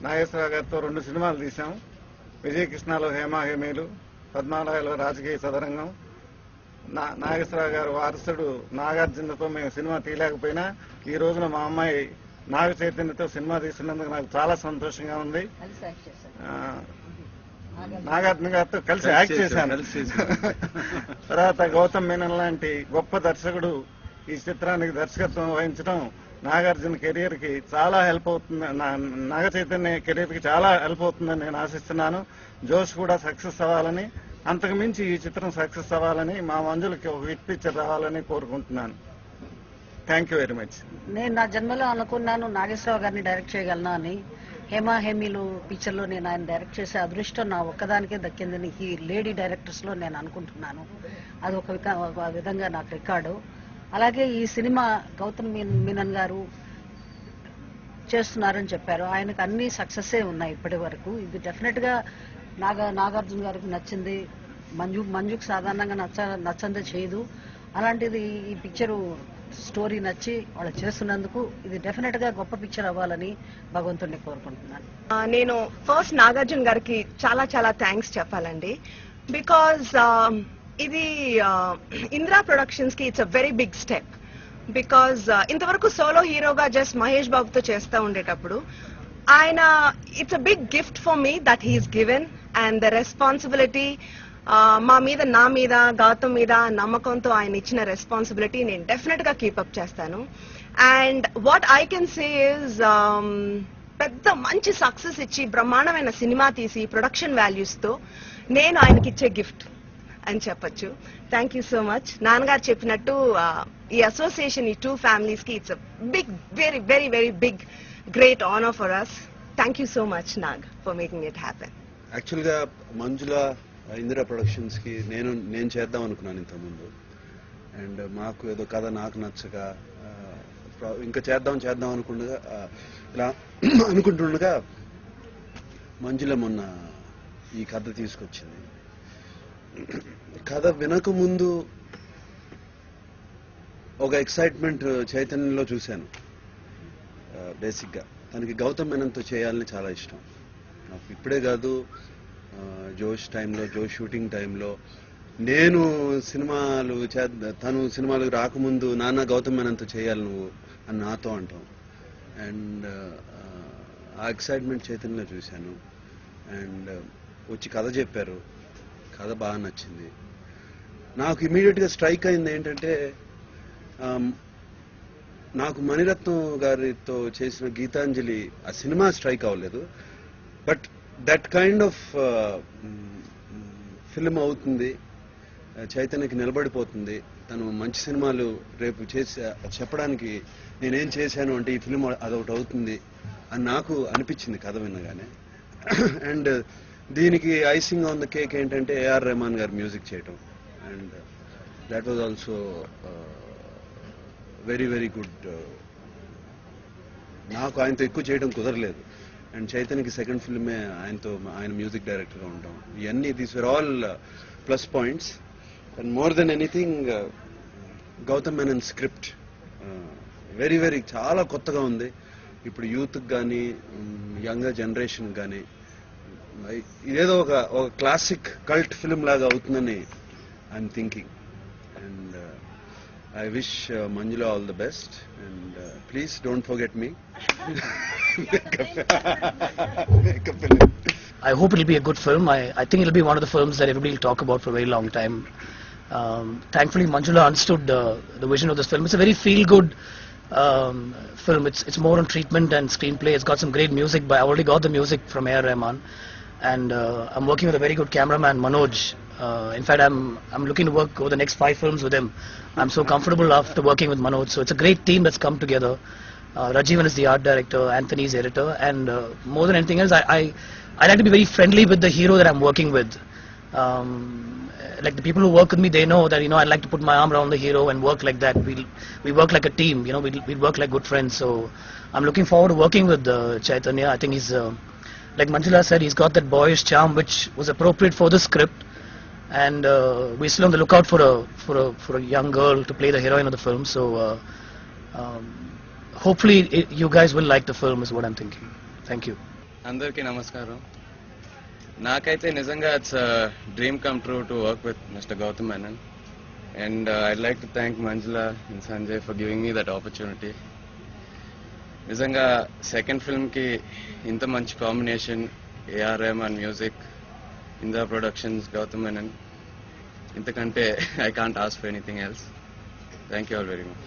నాగేశ్వరరావు గారితో 2 సినిమాలు తీశాం. విజయకృష్ణలో హేమా హేమీలు, పద్మాలయలో రాజకీయ సదరంగం. నాగేశ్వరరావు గారు వారసుడు నాగార్జునతో మేము సినిమా తీయలేకపోయినా ఈ రోజున మా అమ్మాయి నాగ చైతన్యతో సినిమా తీసినందుకు నాకు చాలా సంతోషంగా ఉంది. నాగార్జున గారితో కలిసి యాక్ట్ చేశాను. తర్వాత గౌతమ్ మీనన్ లాంటి గొప్ప దర్శకుడు ఈ చిత్రానికి దర్శకత్వం వహించడం నాగార్జున కెరీర్ కి చాలా హెల్ప్ అవుతుంది, నాగ చైతన్య కెరీర్ కి చాలా హెల్ప్ అవుతుందని నేను ఆశిస్తున్నాను. జోష్ కూడా సక్సెస్ అవ్వాలని, అంతకు మించి ఈ చిత్రం సక్సెస్ అవ్వాలని, మా మంజులకి ఒక హిట్ పిక్చర్ రావాలని కోరుకుంటున్నాను. Thank you very much. నేను నా జన్మలో అనుకున్నాను నాగేశ్వరరావు గారిని డైరెక్ట్ చేయగలను అని. హేమా హేమీలు పిక్చర్ లో నేను ఆయన డైరెక్ట్ చేసే అదృష్టం నా ఒక్కదానికే దక్కిందని ఈ లేడీ డైరెక్టర్స్ లో నేను అనుకుంటున్నాను. అది ఒక విధంగా నాకు రికార్డు. అలాగే ఈ సినిమా గౌతమ్ మీనన్ గారు చేస్తున్నారని చెప్పారు. ఆయనకు అన్ని సక్సెస్సే ఉన్నాయి ఇప్పటి వరకు. ఇది డెఫినెట్ గా నాగార్జున గారికి నచ్చింది. మంజుకు సాధారణంగా నచ్చందే చేయదు. అలాంటిది ఈ పిక్చరు స్టోరీ నచ్చి వాళ్ళు చేస్తున్నందుకు ఇది డెఫినెట్ గా గొప్ప పిక్చర్ అవ్వాలని భగవంతుడిని కోరుకుంటున్నాను. నేను ఫస్ట్ నాగార్జున గారికి చాలా చాలా థ్యాంక్స్ చెప్పాలండి. బికాజ్ ఇది ఇంద్రా ప్రొడక్షన్స్ కి it's a very big step. Because ఇంతవరకు సోలో హీరోగా జస్ట్ మహేష్ బాబుతో చేస్తూ ఉండేటప్పుడు ఆయన it's a big gift for me that he's given and the responsibility మా మీద, నా మీద, గౌతమ్ మీద నమ్మకంతో ఆయన ఇచ్చిన రెస్పాన్సిబిలిటీ నేను డెఫినెట్ గా కీపప్ చేస్తాను. And what I can say is పెద్ద మంచి సక్సెస్ ఇచ్చి బ్రహ్మాండమైన సినిమా తీసి ప్రొడక్షన్ వాల్యూస్ తో నేను ఆయనకి ఇచ్చే గిఫ్ట్ అని చెప్పొచ్చు. Thank you so much. నాన్నగారు చెప్పినట్టు ఈ అసోసియేషన్ ఈ 2 ఫ్యామిలీస్ కి it's big, very very very big great honour for us. Thank you so much Nag for making it happen. Actual గా మంజుల ఇందిరా ప్రొడక్షన్స్ కి నేను చేద్దాం అనుకున్నాను ఇంతకుముందు. అండ్ మాకు ఏదో కథ నాకు నచ్చక ఇంకా చేద్దాం అనుకుండగా ఇలా అనుకుంటుండగా మంజుల మొన్న ఈ కథ తీసుకొచ్చింది. కథ వినక ముందు ఒక ఎక్సైట్మెంట్ చైతన్యంలో చూశాను. బేసిక్ గా తనకి గౌతమ్ మీనన్తో చేయాలని చాలా ఇష్టం. నాకు ఇప్పుడే కాదు, జోష్ టైంలో, జోష్ షూటింగ్ టైంలో నేను తను సినిమాలకు రాకముందు నాన్న గౌతమ్ మీనన్తో చేయాలి నువ్వు అని నాతో అంటాం. అండ్ ఆ ఎక్సైట్మెంట్ చైతన్యంలో చూశాను. అండ్ వచ్చి కథ చెప్పారు. కథ బాగా నచ్చింది నాకు. ఇమీడియట్ గా స్ట్రైక్ అయింది ఏంటంటే, నాకు మణిరత్నం గారితో చేసిన గీతాంజలి ఆ సినిమా స్ట్రైక్ అవ్వలేదు, but that kind of film అవుతుంది, చైతన్యకి నిలబడిపోతుంది. తను మంచి సినిమాలు రేపు చేసి చెప్పడానికి నేనేం చేశాను అంటే ఈ ఫిల్మ్ అదొకటి అవుతుంది అని నాకు అనిపించింది కథ వినగానే. అండ్ దీనికి ఐసింగ్ ఆన్ ద కేక్ ఏంటంటే ఏఆర్ రెహమాన్ గారు మ్యూజిక్ చేయటం. And that was also very very good. నాకు ఆయనతో ఎక్కువ చేయడం కుదరలేదు. అండ్ చైతన్యకి సెకండ్ ఫిల్మే ఆయన మ్యూజిక్ డైరెక్టర్గా ఉంటాం. ఇవన్నీ these are all plus points. And more than anything Gautham Menon script very very చాలా కొత్తగా ఉంది. ఇప్పుడు యూత్కి కానీ యంగర్ జనరేషన్ కానీ ఇదేదో ఒక క్లాసిక్ కల్ట్ ఫిల్మ్ లాగా అవుతుందని I'm thinking. And I wish Manjula all the best, and please don't forget me. I hope it'll be a good film. I think it'll be one of the films that everybody will talk about for a very long time. Thankfully, Manjula understood the vision of this film. It's a very feel-good film. It's more on treatment and screenplay. It's got some great music. But I already got the music from A.R. Rahman, and I'm working with a very good cameraman, Manoj. In fact, I'm looking to work over the next 5 films with him. I'm so comfortable after working with Manoj. So it's a great team that's come together. Rajivan is the art director, Anthony is editor, and more than anything else, I like to be very friendly with the hero that I'm working with. Like the people who work with me, they know that I like to put my arm around the hero and work like that. We work like a team. We work like good friends. So I'm looking forward to working with Chaitanya. I think he's like Manjula said, he's got that boyish charm which was appropriate for the script. And we're still on the lookout for a young girl to play the heroine of the film. So hopefully you guys will like the film is what I'm thinking. Thank you. అందరికీ నమస్కారం. నాకైతే నిజంగా it's dream come true to work with mister Gautham Menon, and I'd like to thank Manjula and Sanjay for giving me that opportunity. నిజంగా second ఫిల్మ్కి ఇంత మంచి combination, A R Rahman music, Indra productions, Gautham Menon, ఇంతకంటే I can't ask for anything else. Thank you all very much.